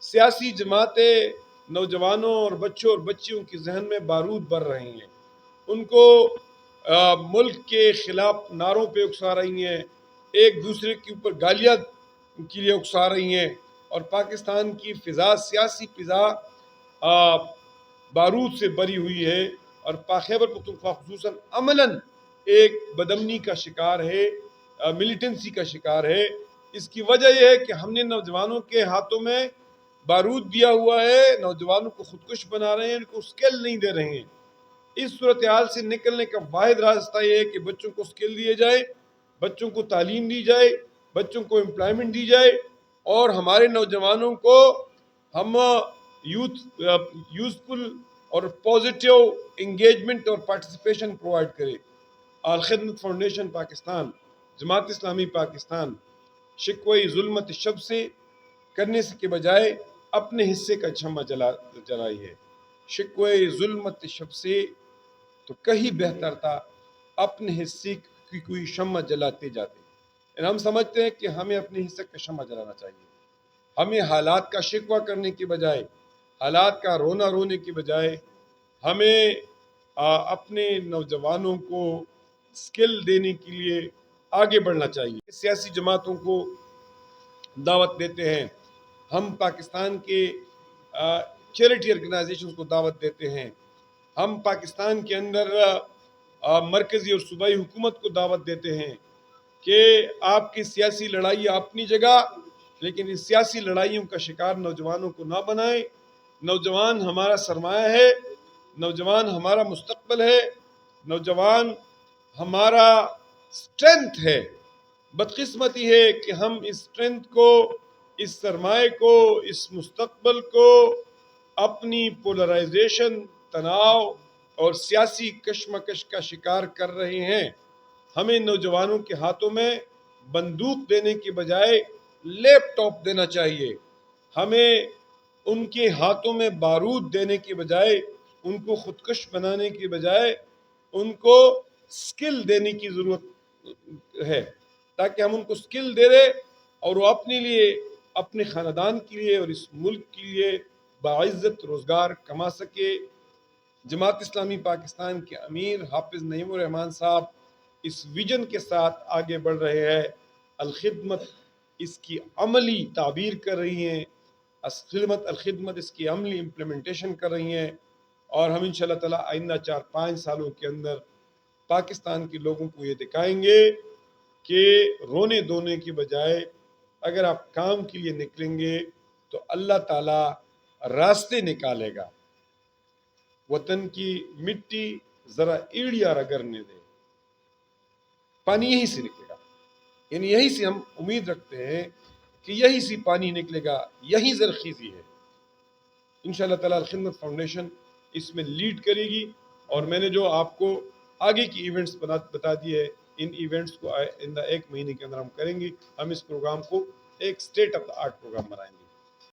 سیاسی جماعتیں نوجوانوں اور بچوں اور بچیوں کے ذہن میں بارود بھر رہی ہیں، ان کو ملک کے خلاف نعروں پہ اکسا رہی ہیں، ایک دوسرے کے اوپر گالیاں کے لیے اکسا رہی ہیں، اور پاکستان کی فضا، سیاسی فضا بارود سے بری ہوئی ہے، اور خیبر پختونخوا خصوصاً عملاً ایک بدامنی کا شکار ہے، ملیٹنسی کا شکار ہے۔ اس کی وجہ یہ ہے کہ ہم نے نوجوانوں کے ہاتھوں میں بارود دیا ہوا ہے، نوجوانوں کو خودکش بنا رہے ہیں، ان کو اسکل نہیں دے رہے ہیں۔ اس صورتحال سے نکلنے کا واحد راستہ یہ ہے کہ بچوں کو اسکل دیے جائے، بچوں کو تعلیم دی جائے، بچوں کو امپلائمنٹ دی جائے، اور ہمارے نوجوانوں کو ہم یوزفل اور پازیٹیو انگیجمنٹ اور پارٹیسپیشن پرووائڈ کرے۔ الخدمت فاؤنڈیشن پاکستان، جماعت اسلامی پاکستان شکوہ ظلمت شب سے کرنے کے بجائے اپنے حصے کا شمع جلائی ہے۔ شکوہ ظلمت شب سے تو کہیں بہتر تھا اپنے حصے کی کوئی شمع جلاتے جاتے۔ ہم سمجھتے ہیں کہ ہمیں اپنے حصے کا شمع جلانا چاہیے۔ ہمیں حالات کا شکوہ کرنے کے بجائے، حالات کا رونے کے بجائے، ہمیں اپنے نوجوانوں کو اسکل دینے کے لیے آگے بڑھنا چاہیے۔ سیاسی جماعتوں کو دعوت دیتے ہیں، ہم پاکستان کے چیریٹی آرگنائزیشنز کو دعوت دیتے ہیں، ہم پاکستان کے اندر مرکزی اور صوبائی حکومت کو دعوت دیتے ہیں کہ آپ کی سیاسی لڑائی اپنی جگہ، لیکن اس سیاسی لڑائیوں کا شکار نوجوانوں کو نہ بنائیں۔ نوجوان ہمارا سرمایہ ہے، نوجوان ہمارا مستقبل ہے، نوجوان ہمارا اسٹرینتھ ہے۔ بدقسمتی ہے کہ ہم اس اسٹرینتھ کو، اس سرمایہ کو، اس مستقبل کو اپنی پولرائزیشن، تناؤ اور سیاسی کشمکش کا شکار کر رہے ہیں۔ ہمیں نوجوانوں کے ہاتھوں میں بندوق دینے کے بجائے لیپ ٹاپ دینا چاہیے۔ ہمیں ان کے ہاتھوں میں بارود دینے کے بجائے، ان کو خودکش بنانے کے بجائے، ان کو سکل دینے کی ضرورت ہے، تاکہ ہم ان کو سکل دے دیں اور وہ اپنے لیے، اپنے خاندان کے لیے اور اس ملک کے لیے باعزت روزگار کما سکے۔ جماعت اسلامی پاکستان کے امیر حافظ نعیم الرحمن صاحب اس ویژن کے ساتھ آگے بڑھ رہے ہیں۔ الخدمت اس کی عملی تعبیر کر رہی ہیں، الخدمت اس کی عملی امپلیمنٹیشن کر رہی ہیں، اور ہم انشاءاللہ تعالی آئندہ 4-5 سالوں کے اندر پاکستان کے لوگوں کو یہ دکھائیں گے کہ رونے دھونے کی بجائے اگر آپ کام کے لیے نکلیں گے تو اللہ تعالی راستے نکالے گا۔ وطن کی مٹی ذرا ایڑیا رگڑنے دے، پانی یہیں سے نکلے گا، یعنی یہیں سے ہم امید رکھتے ہیں کہ یہیں سے پانی نکلے گا، یہیں زرخیزی ہے۔ انشاءاللہ تعالی الخدمت فاؤنڈیشن اس میں لیڈ کرے گی، اور میں نے جو آپ کو آگے کی ایونٹس بتا دیے، ان ایونٹس کو آئندہ 1 مہینے کے اندر ہم کریں گے۔ ہم اس پروگرام کو ایک state of the art programme بنائیں گے۔